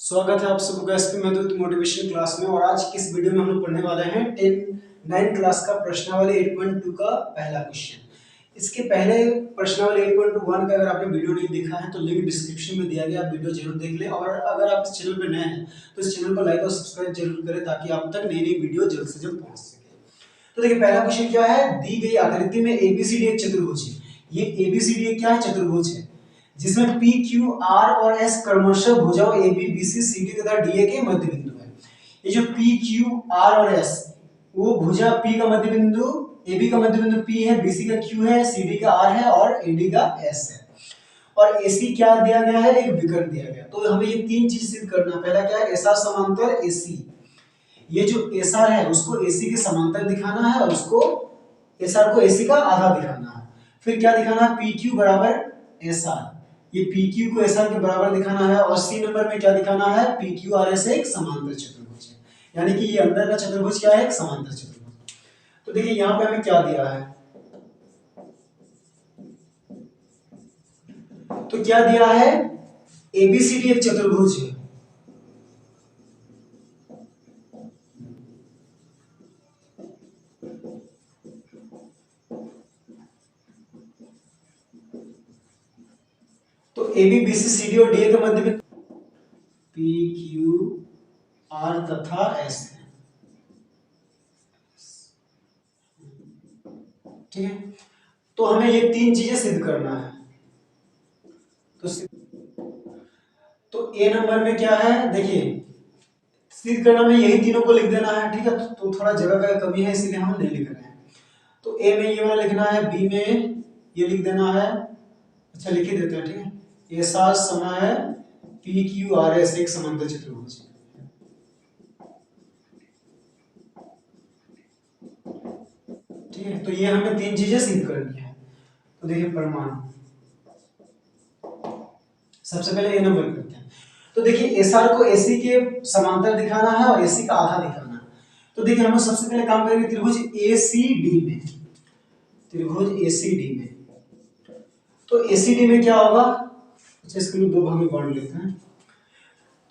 स्वागत है आप सबका एसपी मेहदूत मोटिवेशन क्लास में। और आज की इस वीडियो में हम लोग पढ़ने वाले हैं 9 क्लास का प्रश्नावली 8.2 का पहला क्वेश्चन। इसके पहले प्रश्नावली 8.1 का अगर आपने वीडियो नहीं देखा है तो लिंक डिस्क्रिप्शन में दिया गया, आप वीडियो जरूर देख लें। और अगर आप इस चैनल पर नए हैं तो इस चैनल को लाइक और सब्सक्राइब जरूर करें ताकि आप तक नई नई वीडियो जल्द से जल्द पहुंच सके। तो देखिए पहला क्वेश्चन क्या है, दी गई आकृति में एबीसीडी एक चतुर्भुज है। ये एबीसीडी क्या है, चतुर्भुज है जिसमें पी क्यू आर और एस क्रमशः भुजाओं A B B C C D तथा डी ए के मध्य बिंदु है। ये जो पी क्यू आर और एस वो भुजा पी का मध्य बिंदु, ए बी का मध्य बिंदु पी है, बी सी का क्यू है, सी डी का आर है और ए डी का एस है। और ए सी क्या दिया गया है, एक विकर्ण दिया गया। तो हमें ये तीन चीज सिद्ध करना। पहला क्या है, एस आर समांतर ए सी। ये जो एस आर है उसको ए सी के समांतर दिखाना है और उसको एस आर को ए सी का आधा दिखाना है। फिर क्या दिखाना है, पी क्यू बराबर एस आर, ये पी क्यू को एस आर के बराबर दिखाना है। और सी नंबर में क्या दिखाना है, पी क्यू आर एस एक समांतर चतुर्भुज है, यानी कि ये अंदर का चतुर्भुज क्या है, एक समांतर चतुर्भुज। तो देखिए यहाँ पे हमें क्या दिया है, तो क्या दिया है, एबीसीडी एक चतुर्भुज है। तो A B B C C D और डी ए के मध्य में पी क्यू आर तथा एस है, ठीक है। तो हमें ये तीन चीजें सिद्ध करना है। तो ए नंबर में क्या है, देखिए सिद्ध करना में यही तीनों को लिख देना है, ठीक है। तो थोड़ा जगह का कमी है इसलिए हम नहीं लिख रहे हैं। तो ए में ये वाला लिखना है, बी में ये लिख देना है, अच्छा लिख ही देते हैं, ठीक है। ऐसा समय है पी क्यू आर एस एक समांतर चतुर्भुज, ठीक है। तो ये हमें तीन चीजें सिद्ध करनी है। तो देखिए प्रमाण, सबसे पहले ए नंबर करते हैं। तो देखिए एस आर को एसी के समांतर दिखाना है और एसी का आधा दिखाना है। तो देखिए हम सबसे पहले काम करेंगे त्रिभुज एसीडी में, त्रिभुज एसीडी में। तो एसीडी में क्या होगा, अच्छा इसको दो भाग में बांट लेते हैं।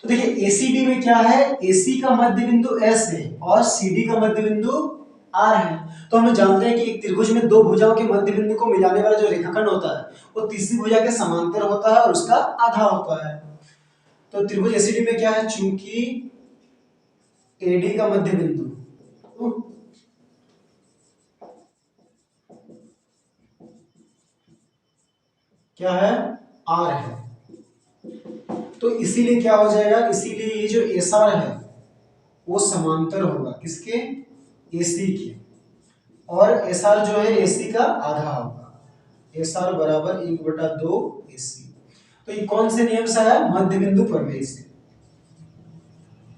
तो देखिए एसीडी में क्या है, एसी का मध्य बिंदु एस है और सीडी का मध्य बिंदु आर है। तो हम जानते हैं कि एक त्रिभुज में दो भुजाओं के मध्य बिंदु को मिलाने वाला जो रेखाखंड होता है वो तीसरी भुजा के समांतर होता है और उसका आधा होता है। तो त्रिभुज एसीडी में क्या है, चूंकि एडी का मध्य बिंदु क्या है, आर है, तो इसीलिए क्या हो जाएगा, इसीलिए ये जो एस आर है वो समांतर होगा किसके, एसी के। और एस आर जो है एसी का आधा होगा, एस आर बराबर 1/2 एसी। तो ये कौन से नियम से आया, मध्य बिंदु प्रमेय से,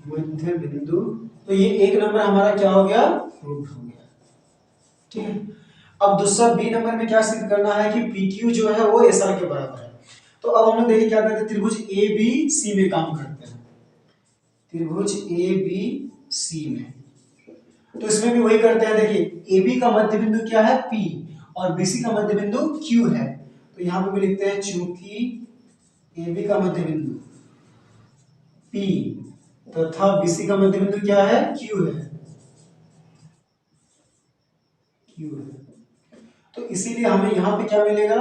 मध्य बिंदु। तो ये एक नंबर हमारा क्या हो गया, प्रूफ हो गया, ठीक है। अब दूसरा बी नंबर में क्या सिद्ध करना है कि पी क्यू जो है वो एस आर के बराबर है। तो अब हम लोग देखिए क्या करते हैं, त्रिभुज ए बी सी में काम करते हैं, त्रिभुज ए बी सी में। तो इसमें भी वही करते हैं। देखिए ए बी का मध्य बिंदु क्या है, पी, और बी सी का मध्य बिंदु क्यू है। तो यहां पे भी लिखते हैं चूंकि ए बी का मध्य बिंदु पी तथा बी सी का मध्य बिंदु क्या है, क्यू है, क्यू है। तो इसीलिए हमें यहाँ पे क्या मिलेगा,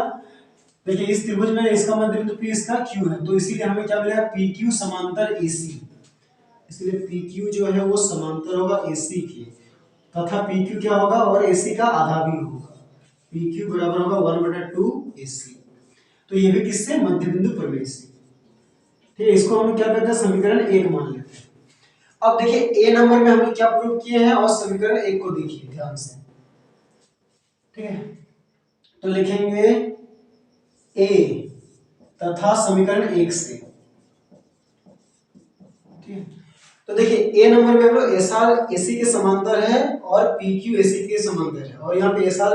देखिए इस त्रिभुज में इसका मध्य बिंदु पी, इसका क्यू है, तो इसीलिए हमें क्या मिलेगा, पी क्यू समांतर एसी। इसलिए पी क्यू जो है वो समांतर होगा एसी के, तथा पी क्यू क्या होगा, और एसी का आधा भी होगा, पी क्यू बराबर होगा 1/2 एसी। तो ये भी किससे, मध्य बिंदु प्रमेय से, ठीक है। इसको हम क्या करते हैं, समीकरण 1 मान लेते हैं। अब देखिए ए नंबर में हमने क्या प्रूव किए हैं, और समीकरण 1 को देखिए ध्यान से, ठीक है। तो लिखेंगे ए तथा समीकरण 1 से, ठीक है। तो देखिए ए नंबर में हम लोग एस आर एसी के समांतर है और पी क्यू एसी के समांतर है, और यहाँ पे एस आर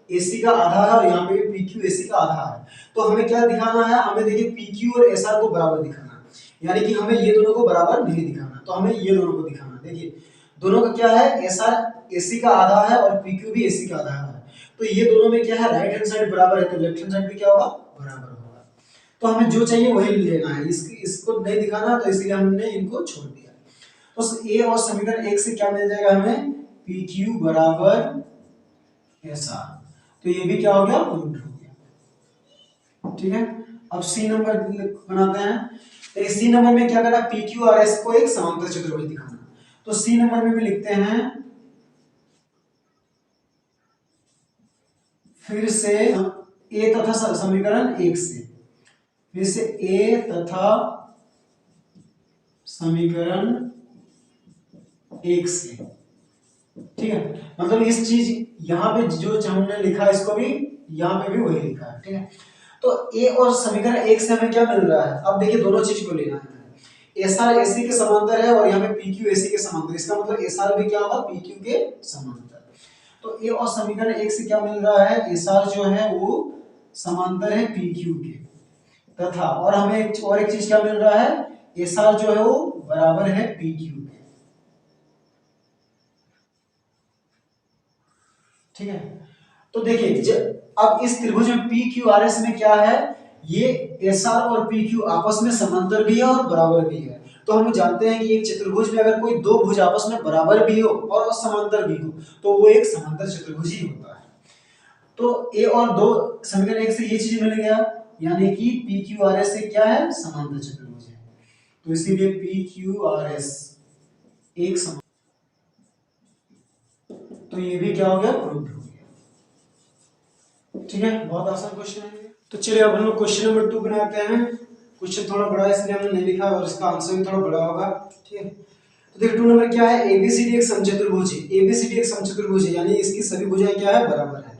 एसी का आधा है और यहाँ पे पी क्यू एसी का आधा है। तो हमें क्या दिखाना है, हमें देखिए पी क्यू और एस आर को बराबर दिखाना, यानी कि हमें ये दोनों को बराबर नहीं दिखाना, तो हमें ये दोनों को दिखाना। देखिए दोनों का क्या है, एस आर एसी का आधा है और पी क्यू भी एसी का आधा है। तो ये दोनों में क्या है, राइट हैंड साइड बराबर है तो लेफ्ट हैंड साइड भी क्या होगा, बराबर होगा। तो हमें जो चाहिए वही लेना है, इसको नहीं दिखाना, तो इसलिए हमने इनको छोड़ दिया। तो ए और समीकरण 1 से क्या मिल जाएगा हमें, पी क्यू बराबर ऐसा, तो ये भी क्या हो गया, प्रूव्ड हो गया। ठीक है, अब सी नंबर बनाते हैं। तो सी नंबर में क्या करना, पी क्यू आर एस को एक समांतर चतुर्भुज दिखाना। तो सी नंबर में भी लिखते हैं, फिर से ए तथा समीकरण 1 से, फिर से ए तथा समीकरण 1 से। ठीक है, मतलब इस चीज यहाँ पे जो हमने लिखा है इसको भी यहाँ पे भी वही लिखा है। ठीक है, तो ए और समीकरण 1 से हमें क्या मिल रहा है, अब देखिए दोनों चीज को लेना है। एस आर एसी के समांतर है और यहाँ पे पी क्यू एसी के समांतर, इसका मतलब एस आर भी क्या होगा, पी क्यू के समांतर। तो ए और समीकरण 1 से क्या मिल रहा है, एस आर जो है वो समांतर है पी क्यू के, तथा और हमें एक चीज क्या मिल रहा है, एस आर जो है वो बराबर है पी क्यू के। ठीक है, तो देखिए अब इस त्रिभुज में पी क्यू आर एस में क्या है, ये एस आर और पी क्यू आपस में समांतर भी है और बराबर भी है। तो हम जानते हैं कि एक चतुर्भुज में अगर कोई दो भुज आपस में बराबर भी हो और समांतर भी हो तो वो एक समांतर चतुर्भुज ही होता है। तो ए और दो समीकरण 1 से ये चीज मिल गया, यानी कि पी क्यू आर एस से क्या है, समांतर चतुर्भुज है। तो इसीलिए पी क्यू आर एस एक समांतर, तो ये भी क्या हो गया, प्रूव्ड हो गया। ठीक है, बहुत आसान क्वेश्चन है। तो चलिए अब हम लोग क्वेश्चन नंबर 2 बनाते हैं। क्वेश्चन थोड़ा बड़ा है इसलिए हमने नहीं लिखा और इसका आंसर भी थोड़ा बड़ा होगा। ठीक है, तो देखो 2 नंबर क्या है, एबीसीडी एक समचतुर्भुज है। एबीसीडी एक समचतुर्भुज है यानी इसकी सभी भुजाएं क्या है, बराबर है।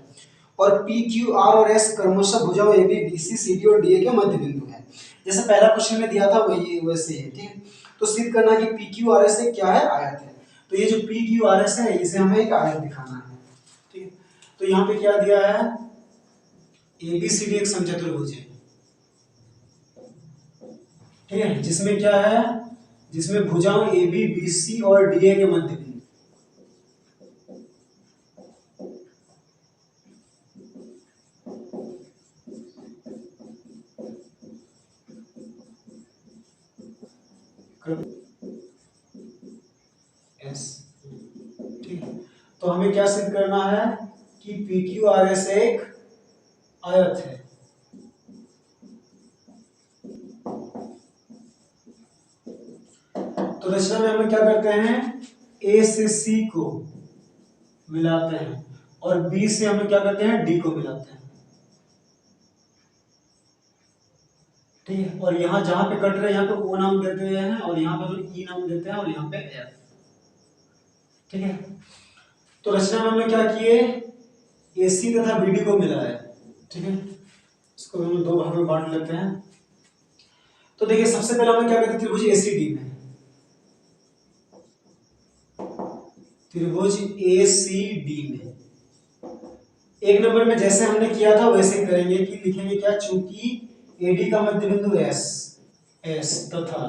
और पी क्यू आर और एस क्रमशः भुजाओं A B B C C D और डी ए के मध्य बिंदु है। जैसे पहला क्वेश्चन में दिया था वही वैसे है। ठीक है, तो सिद्ध करना कि पी क्यू आर एस क्या है, आयत है। तो ये जो पी क्यू आर एस है इसे हमें एक आयत दिखाना है। ठीक है, तो यहाँ पे क्या दिया है, एबीसीडी एक समचतुर्भुज है। ठीक है, जिसमें क्या है, जिसमें भुजाओं ए बी बी सी और डी ए के मध्य बिंदु। एस। ठीक है, तो हमें क्या सिद्ध करना है कि पी क्यू आर एस एक आयत है। तो रचना में हम क्या करते हैं, ए से सी को मिलाते हैं और बी से हम क्या करते हैं, डी को मिलाते हैं। ठीक है, और यहाँ जहां पे कट रहे हैं यहाँ पे ओ नाम देते हैं और यहाँ पे ई नाम देते हैं और यहाँ पे एफ। ठीक है, तो रचना में हमने क्या किए, ए सी तथा बी डी को मिलाया। ठीक है, इसको हम दो भाग में बांट लेते हैं। तो देखिए सबसे पहले हमें क्या करते हैं, त्रिभुज एसीडी में, त्रिभुज एसीडी में एक नंबर में जैसे हमने किया था वैसे करेंगे कि लिखेंगे क्या, चूंकि एडी का मध्य बिंदु एस एस तथा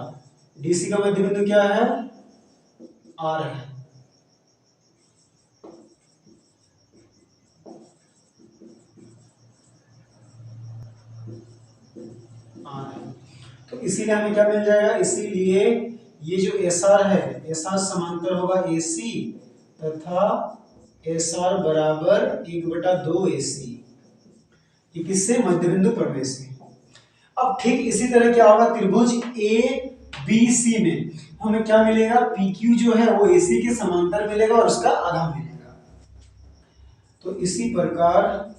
डीसी का मध्य बिंदु क्या है, आर है। तो इसीलिए हमें क्या मिल जाएगा, इसीलिए ये जो एस आर है, एस आर समांतर होगा ए सी तथा एस आर बराबर 1/2 ए सी, ये किससे, मध्य बिंदु प्रमेय से। अब ठीक इसी तरह क्या होगा, त्रिभुज ए बी सी में हमें क्या मिलेगा, पी क्यू जो है वो ए सी के समांतर मिलेगा और उसका आधा मिलेगा। तो इसी प्रकार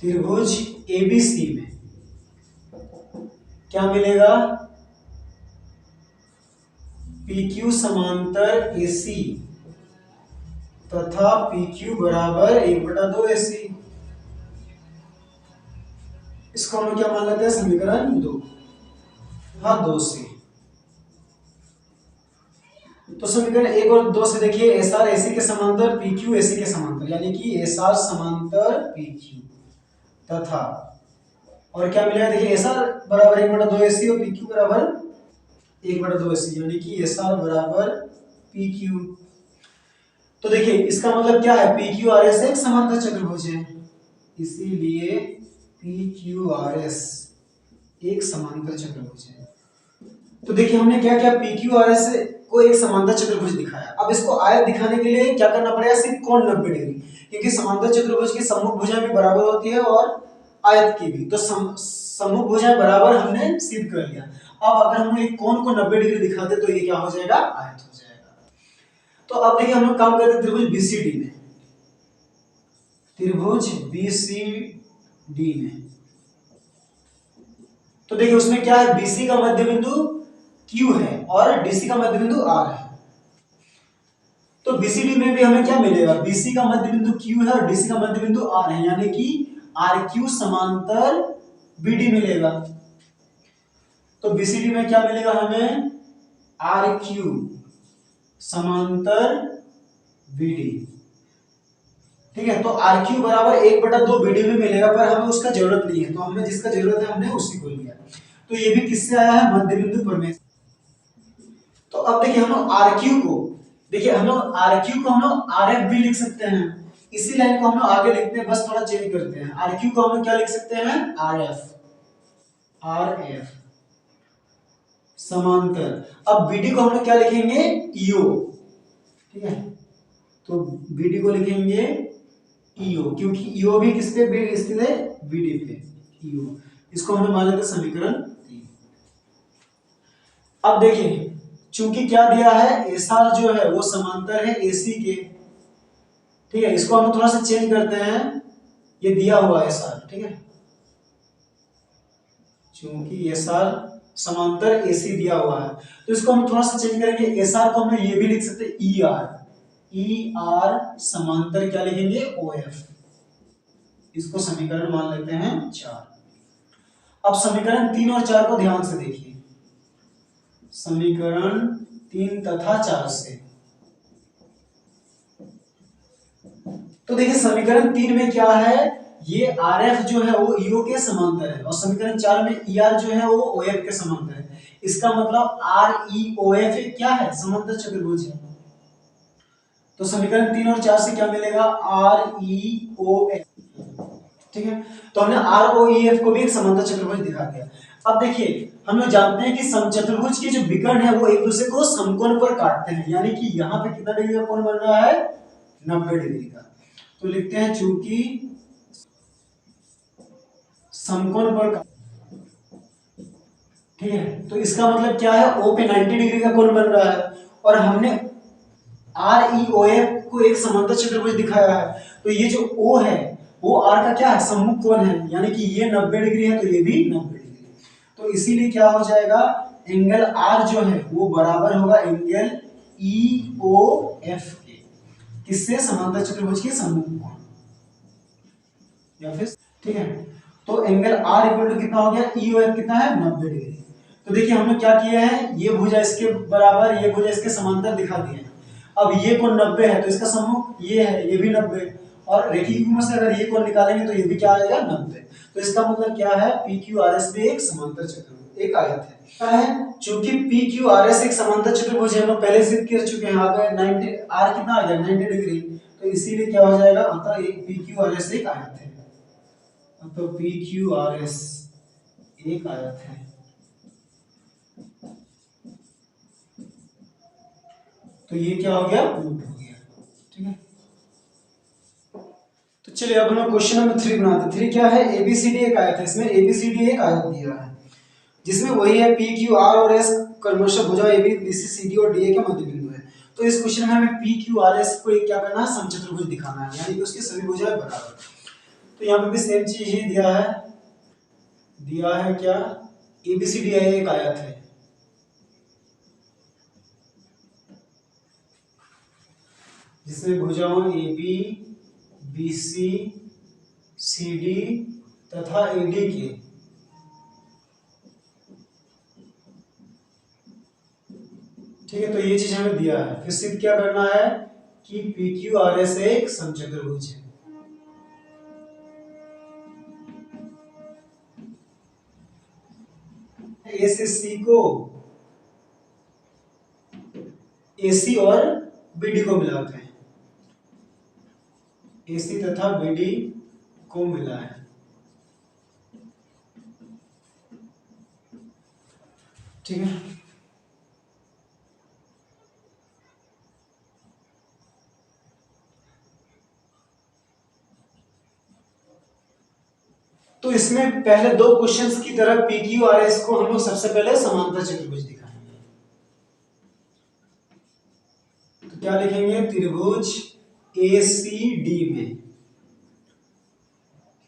त्रिभुज एबीसी में क्या मिलेगा, पी क्यू समांतर ए सी तथा पी क्यू बराबर 1/2 ए सी। इसको हम क्या मान लेते हैं, समीकरण 2, हाँ 2 से। तो समीकरण 1 और 2 से देखिए, एस आर एसी के समांतर पी क्यू एसी के समांतर, यानी कि एस आर समांतर पी क्यू तथा और क्या मिलेगा, देखिए एस आर बराबर 1/2 एसी और पी क्यू बराबर 1/2 एसी, यानी कि एस आर बराबर पी क्यू। तो देखिए इसका मतलब क्या है, पी क्यू आर एस एक समांतर चतुर्भुज है, इसीलिए पी क्यू आर एस एक समांतर चतुर्भुज है। तो देखिए हमने क्या किया, पी क्यू आर एस को एक समांतर चतुर्भुज दिखाया। अब इसको आयत दिखाने के लिए क्या करना पड़ेगा, सिर्फ कोण 90 डिग्री, क्योंकि समांतर चतुर्भुज की सम्मुख भुजाएं भी बराबर होती है और आयत की भी। तो सम्मुख भुजाएं बराबर हमने सिद्ध कर लिया। अब अगर हम एक कोण को 90 डिग्री दिखाते तो ये क्या हो जाएगा, आयत हो जाएगा। तो अब देखिए हम लोग काम करते हैं त्रिभुज बीसीडी में, त्रिभुज बीसीडी में। तो देखिए उसमें क्या है, बीसी का मध्य बिंदु Q है और डीसी का मध्य बिंदु R है। तो बीसीडी में भी हमें क्या मिलेगा, बीसी का मध्य बिंदु Q है और डीसी का मध्य बिंदु R है, यानी कि RQ समांतर BD मिलेगा। तो बीसीडी में क्या मिलेगा हमें, RQ समांतर BD। ठीक है, तो RQ बराबर 1/2 BD में मिलेगा, पर हमें उसका जरूरत नहीं है, तो हमें जिसका जरूरत है हमने उसी को लिया। तो ये भी किससे आया है, मध्य बिंदु प्रमेय। तो अब देखिए हम लोग RQ को, देखिए हम लोग RQ को हम लोग RF भी लिख सकते हैं। इसी लाइन को हम लोग आगे लिखते हैं, बस थोड़ा चेंज करते हैं। RQ को हम लोग क्या लिख सकते हैं, RF समांतर। अब BD को हम लोग क्या लिखेंगे, EO। ठीक है, तो BD को लिखेंगे EO, क्योंकि EO भी किस पे स्थित है, BD पे, EO। इसको हमने मान लेते समीकरण 3। अब देखिए चूंकि क्या दिया है, एसआर जो है वो समांतर है एसी के। ठीक है, इसको हम थोड़ा सा चेंज करते हैं, ये दिया हुआ है एसआर। ठीक है, चूंकि एसआर समांतर एसी दिया हुआ है, तो इसको हम थोड़ा सा चेंज करेंगे। एसआर को हम ये भी लिख सकते हैं ई आर समांतर क्या लिखेंगे, ओएफ। इसको समीकरण मान लेते हैं 4। अब समीकरण 3 और 4 को ध्यान से देखिए, समीकरण 3 तथा 4 से। तो देखिए समीकरण 3 में क्या है, ये RF जो है वो EO के समांतर है, और समीकरण 4 में ER जो है वो OF के समांतर है। इसका मतलब REOF क्या है, समांतर चतुर्भुज है। तो समीकरण 3 और 4 से क्या मिलेगा, REOF। ठीक है, तो हमने ROEF को भी एक समांतर चतुर्भुज दिखा दिया। अब देखिए हम लोग जानते हैं कि समचतुर्भुज के जो विकर्ण है वो एक दूसरे को समकोण पर काटते हैं, यानी कि यहाँ पे कितना डिग्री का कोण बन रहा है, 90 डिग्री का। तो लिखते हैं चूंकि समकोण पर, ठीक है, तो इसका मतलब क्या है, O पे 90 डिग्री का कोण बन रहा है, और हमने REOF को एक समांतर चतुर्भुज दिखाया है। तो ये जो O है वो R का क्या है, सम्मुख कोण है, यानी कि ये 90 डिग्री है तो ये भी 90 डिग्री। तो इसीलिए क्या हो जाएगा, एंगल R जो है वो बराबर होगा एंगल EOF के। किससे, समांतर चतुर्भुज के सम्मुख कोण, या फिर, ठीक है। तो एंगल R इक्वल टू कितना हो गया, EOF कितना है, 90 डिग्री। तो देखिए हमने क्या किया है, ये भुजा इसके बराबर, ये भुजा इसके समांतर दिखा दिए हैं। अब ये कोण 90 है तो इसका सम्मुख ये है, ये भी 90, और रेखीय युग्म से अगर ये कोण निकालेंगे तो ये भी क्या आएगा, 90। तो इसका मतलब क्या है, PQRS भी एक समांतर चतुर्भुज, एक आयत है। क्या है, चूंकि PQRS एक समांतर चतुर्भुज है, हम लोग पहले सिद्ध कर चुके हैं। आ गए 90, R कितना आ गया, 90 डिग्री। तो इसीलिए क्या हो जाएगा, अतः एक PQRS एक आयत है। तो PQRS एक आयत है। तो ये क्या हो गया, प्रूव हो गया। ठीक है, तो चलिए अब हम क्वेश्चन नंबर 3 बनाते हैं। 3 क्या है, ABCD एक आयत है, इसमें ABCD एक आयत दिया है, जिसमें वही है PQR और S क्रमशः भुजा AB BC CD और DA के मध्य बिंदु है। तो इस क्वेश्चन में हमें PQRS को एक क्या करना है, समचतुर्भुज दिखाना है, यानी कि उसकी सभी भुजाएं बराबर। तो यहाँ पे भी सेम चीज ही दिया है क्या, ABCD एक आयत है, जिसमें भुजाओं AB BC CD तथा AD के ठीक है। तो ये चीज हमें दिया है, फिर सिद्ध क्या करना है कि PQRS एक समचतुर्भुज है। A से C को AC और BD को मिलाते हैं, AC तथा BD को मिला है। ठीक है, तो इसमें पहले दो क्वेश्चंस की तरह PQRS को हम लोग सबसे पहले समांतर चतुर्भुज दिखाएंगे। तो क्या लिखेंगे, त्रिभुज ACD में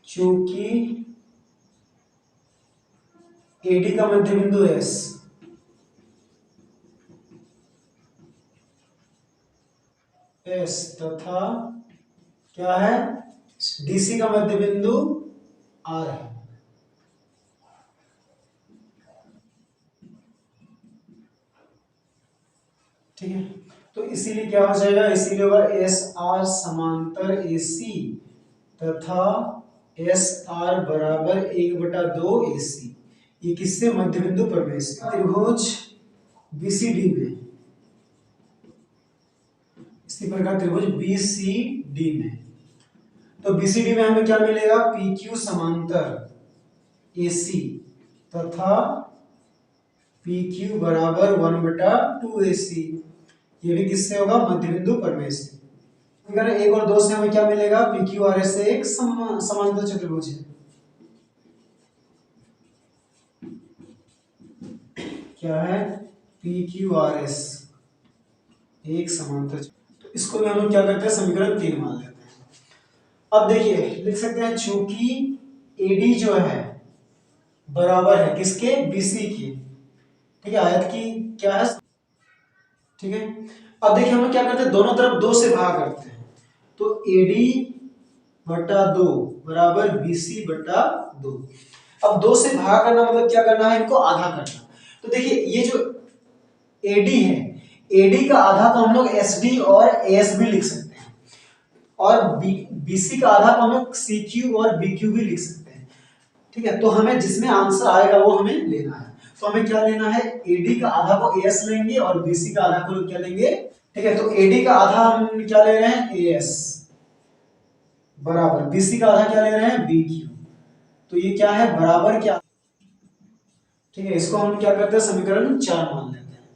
चूंकि AD का मध्य बिंदु S तथा क्या है, DC का मध्य बिंदु R है। ठीक है, तो इसीलिए क्या हो जाएगा, इसीलिए होगा SR समांतर AC तथा SR बराबर 1/2 AC। ये किससे, मध्य बिंदु प्रमेय से। त्रिभुज BCD में, इसी प्रकार त्रिभुज BCD में, तो BCD में हमें क्या मिलेगा, PQ समांतर AC तथा PQ बराबर 1/2 AC। ये भी किससे होगा, मध्य बिंदु प्रमेय से। अगर 1 और 2 से हमें क्या मिलेगा, PQRS से एक समांतर चतुर्भुज है। क्या है, PQRS एक समांतर, तो इसको भी हम लोग क्या करते हैं, समीकरण 3 मान लेते हैं। अब देखिए लिख सकते हैं, चूंकि AD जो है बराबर है किसके, BC के। ठीक है, आयत की क्या है, ठीक है। अब देखिए हम लोग क्या करते हैं, दोनों तरफ 2 से भाग करते हैं, तो AD/2 बराबर BC/2। अब 2 से भाग करना मतलब क्या करना है, इनको आधा करना। तो देखिए ये जो AD है, AD का आधा को हम लोग SD और ASB लिख सकते हैं, और BC का आधा को हम लोग CQ और BQ भी लिख सकते हैं। ठीक है, तो हमें जिसमें आंसर आएगा वो हमें लेना है। तो हमें क्या लेना है, AD का आधा को AS लेंगे और BC का आधा को क्या लेंगे। ठीक है, तो AD का आधा हम क्या ले रहे हैं, AS बराबर BC का आधा क्या ले रहे हैं, BQ। तो ये क्या है, बराबर क्या। ठीक है, इसको हम क्या करते हैं, समीकरण 4 मान लेते हैं।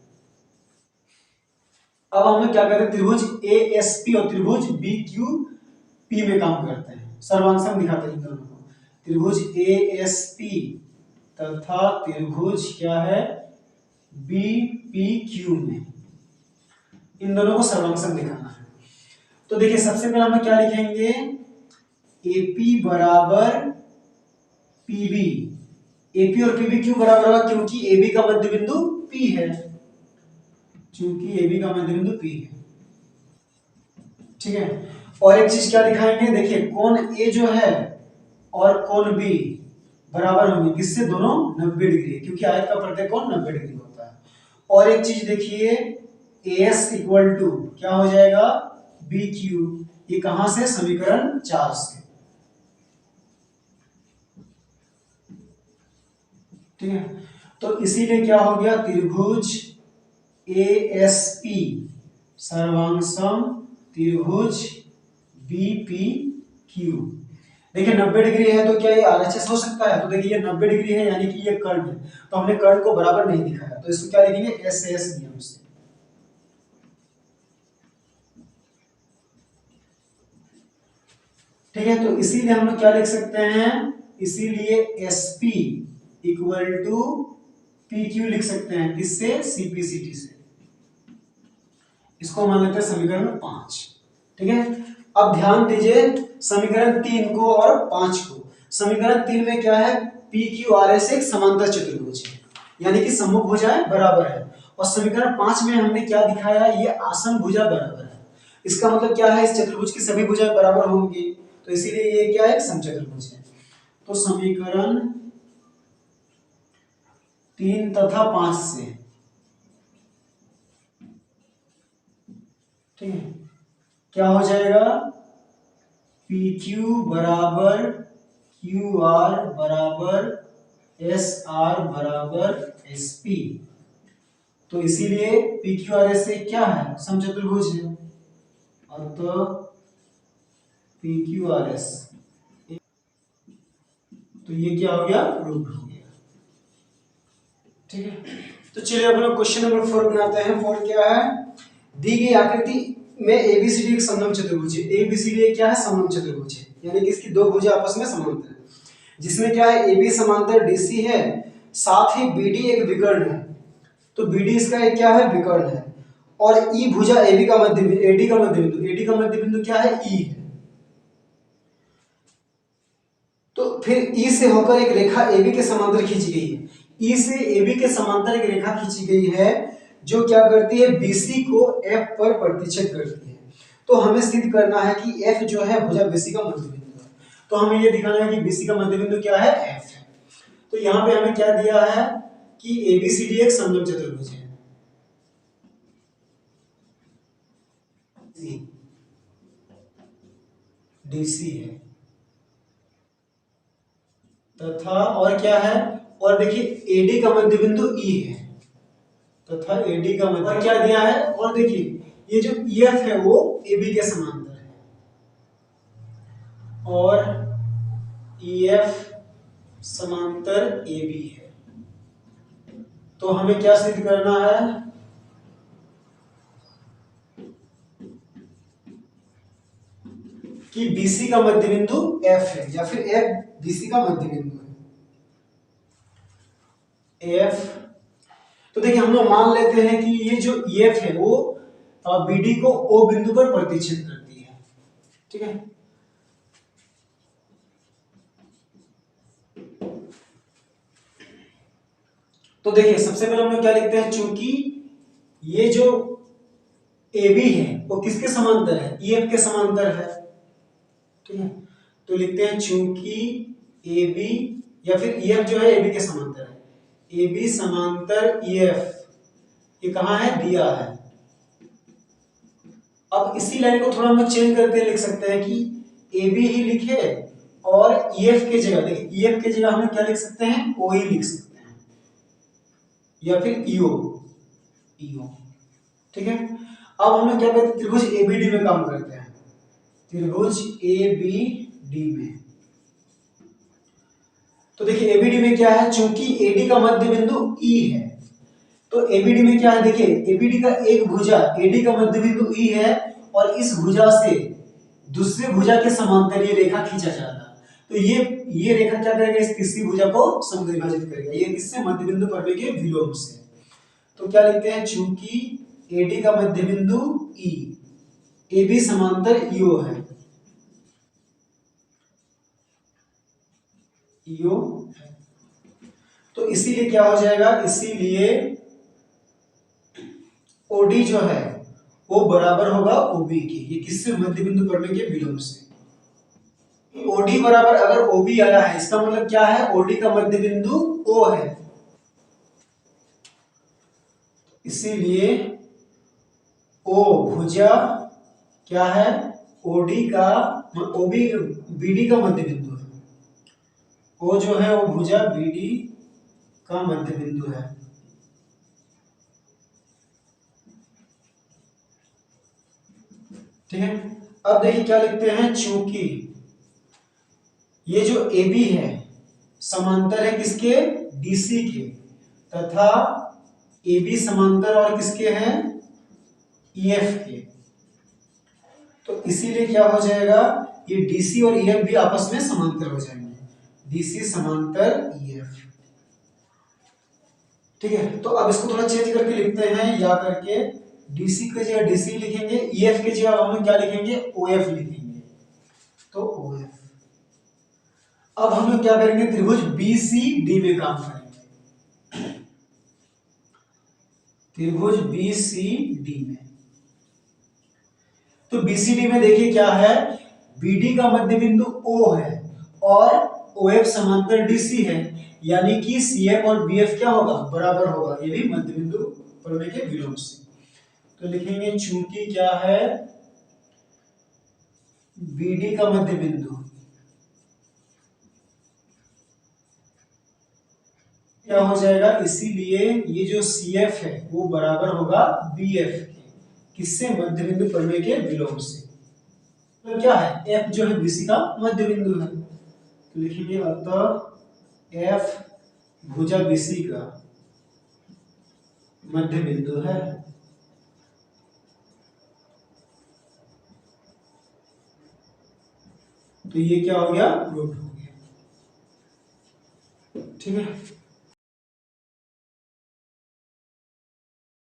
अब हम लोग क्या करते हैं, त्रिभुज ASP और त्रिभुज BQP में काम करते हैं, सर्वांग दिखाते हैं इन दोनों को। त्रिभुज ASP तथा त्रिभुज क्या है, BPQ में, इन दोनों को सर्वांग दिखाना है। तो देखिए सबसे पहले हम क्या लिखेंगे, AP बराबर PB। AP और PB क्यों बराबर होगा, क्योंकि AB का मध्य बिंदु P है, क्योंकि AB का मध्य बिंदु P है। ठीक है, और एक चीज क्या दिखाएंगे, देखिए कोण A जो है और कोण B बराबर होंगे, किससे, दोनों 90 डिग्री, क्योंकि आयत का प्रत्येक कोण 90 डिग्री होता है। और एक चीज देखिए, AS इक्वल टू क्या हो जाएगा, BQ। ये कहां से, समीकरण 4 से। ठीक है, तो इसीलिए क्या हो गया, त्रिभुज ASP सर्वांग त्रिभुज BPQ। देखिए 90 डिग्री है, तो क्या ये RHS हो सकता है, तो देखिए ये 90 डिग्री है, यानी कि ये कर्ण है, तो हमने कर्ण को बराबर नहीं दिखाया, तो इसको क्या लिखेंगे, SAS नियम से। ठीक है, तो इसीलिए हम लोग क्या लिख सकते हैं, इसीलिए SP इक्वल टू PQ लिख सकते हैं, किससे, CPCT से। इसको मान लेते हैं समीकरण 5। ठीक है, अब ध्यान दीजिए समीकरण 3 को और 5 को। समीकरण 3 में क्या है, PQRS एक समांतर चतुर्भुज है, यानी कि सम्मुख भुजाएं बराबर है। और समीकरण 5 में हमने क्या दिखाया, ये आसन भुजा बराबर है। इसका मतलब क्या है, इस चतुर्भुज की सभी भुजाएं बराबर होंगी, तो इसीलिए ये क्या है, समचतुर्भुज है। तो समीकरण 3 तथा 5 से, ठीक है, क्या हो जाएगा, PQ बराबर QR बराबर SR बराबर SP। तो इसीलिए PQRS से क्या है, समचतुर्भुज है। अतः PQRS, तो ये क्या हो गया, रूट हो गया। ठीक है, तो चलिए अब लोग क्वेश्चन नंबर 4 बनाते हैं। 4 क्या है, दी गई आकृति में ABCD एक समलंब चतुर्भुज है। ABCD क्या है, समलंब चतुर्भुज है, यानी कि इसकी दो भुजा आपस में समांतर है, जिसमें क्या है AB समांतर DC है, साथ ही BD एक विकर्ण है। तो BD इसका एक क्या है, विकर्ण है, और E भुजा AB का मध्य बिंदु, AD का मध्य बिंदु, AD का मध्य बिंदु क्या है, E है। तो फिर E से होकर एक रेखा AB के समांतर खींची गई है। E से AB के समांतर एक रेखा खींची गई है जो क्या करती है, BC को F पर प्रतिच्छेद करती है। तो हमें सिद्ध करना है कि F जो है भुजा BC का मध्य बिंदु है। तो हमें ये दिखाना है कि BC का मध्य बिंदु क्या है, F है। तो यहाँ पे हमें क्या दिया है कि ABCD एक समलंब चतुर्भुज है, DC है तथा और क्या है, और देखिए AD का मध्य बिंदु E है तथा AD का मध्य, और क्या दिया है, और देखिए ये जो EF है वो AB के समांतर है और EF समांतर AB है। तो हमें क्या सिद्ध करना है कि BC का मध्य बिंदु F है, या फिर F BC का मध्य बिंदु है, F। तो देखिए हम लोग मान लेते हैं कि ये जो EF है वो BD को O बिंदु पर प्रतिच्छेद करती है। ठीक है, तो देखिए सबसे पहले हम लोग क्या लिखते हैं, चूंकि ये जो AB है वो किसके समांतर है, EF के समांतर है। ठीक है, तो लिखते हैं चूंकि AB या फिर EF जो है AB के समांतर है, AB समांतर EF, ये कहाँ है, दिया है। अब इसी लाइन को थोड़ा हम चेंज करके लिख सकते हैं कि AB ही लिखे और EF के जगह, देखिए EF के जगह हम क्या लिख सकते हैं, OE लिख सकते हैं या फिर EO। ठीक है, अब हम लोग क्या करते हैं, त्रिभुज ABD में काम करते हैं, त्रिभुज ABD में। तो देखिए ABD में क्या है, चूंकि AD का मध्य बिंदु E है, तो ABD में क्या है, देखिए ABD का एक भुजा AD का मध्य बिंदु E है और इस भुजा से दूसरे भुजा के समांतर ये रेखा खींचा जाता है। तो ये रेखा क्या करेगा, इस तीसरी भुजा को समद्विभाजित करेगा, ये किससे, मध्य बिंदु प्रमेय के विलोम से। तो क्या लिखते हैं, चूंकि AD का मध्य बिंदु E, AB समांतर EO है, EO है। तो इसीलिए क्या हो जाएगा, इसीलिए OD जो है वो बराबर होगा OB के, ये किससे, मध्य बिंदु प्रमेय के विलोम से। OD बराबर अगर OB आया है, इसका मतलब क्या है, OD का मध्य बिंदु O है, इसीलिए O भुजा क्या है, OD का OB BD का मध्य बिंदु है, O जो है वो भुजा BD का मध्य बिंदु है। ठीक है, अब देखिए क्या लिखते हैं, चूंकि ये जो AB है समांतर है किसके, DC के, तथा AB समांतर और किसके हैं, EF के, तो इसीलिए क्या हो जाएगा, ये DC और EF भी आपस में समांतर हो जाएंगे, DC समांतर EF। ठीक है, तो अब इसको थोड़ा चेंज करके लिखते हैं, या करके DC की जगह DC लिखेंगे, EF की जगह हम लोग क्या लिखेंगे, OF लिखेंगे, तो OF। अब हम लोग क्या करेंगे, त्रिभुज BCD में काम करेंगे, त्रिभुज BCD में। तो BCD में देखिए क्या है, BD का मध्य बिंदु O है और OF समांतर DC है, यानी कि CF और BF क्या होगा, बराबर होगा, ये भी मध्य बिंदु प्रमेय के विलोम से। तो लिखेंगे चूंकि क्या है, BD का मध्य बिंदु क्या हो जाएगा, इसीलिए ये जो CF है वो बराबर होगा BF के, किससे, मध्य बिंदु प्रमेय के विलोम से। तो क्या है, एफ जो है बीसी का मध्य बिंदु है, तो लिखेंगे अतः एफ भुजा बीसी का मध्य बिंदु है। तो ये क्या हो गया, प्रूव हो गया। ठीक है।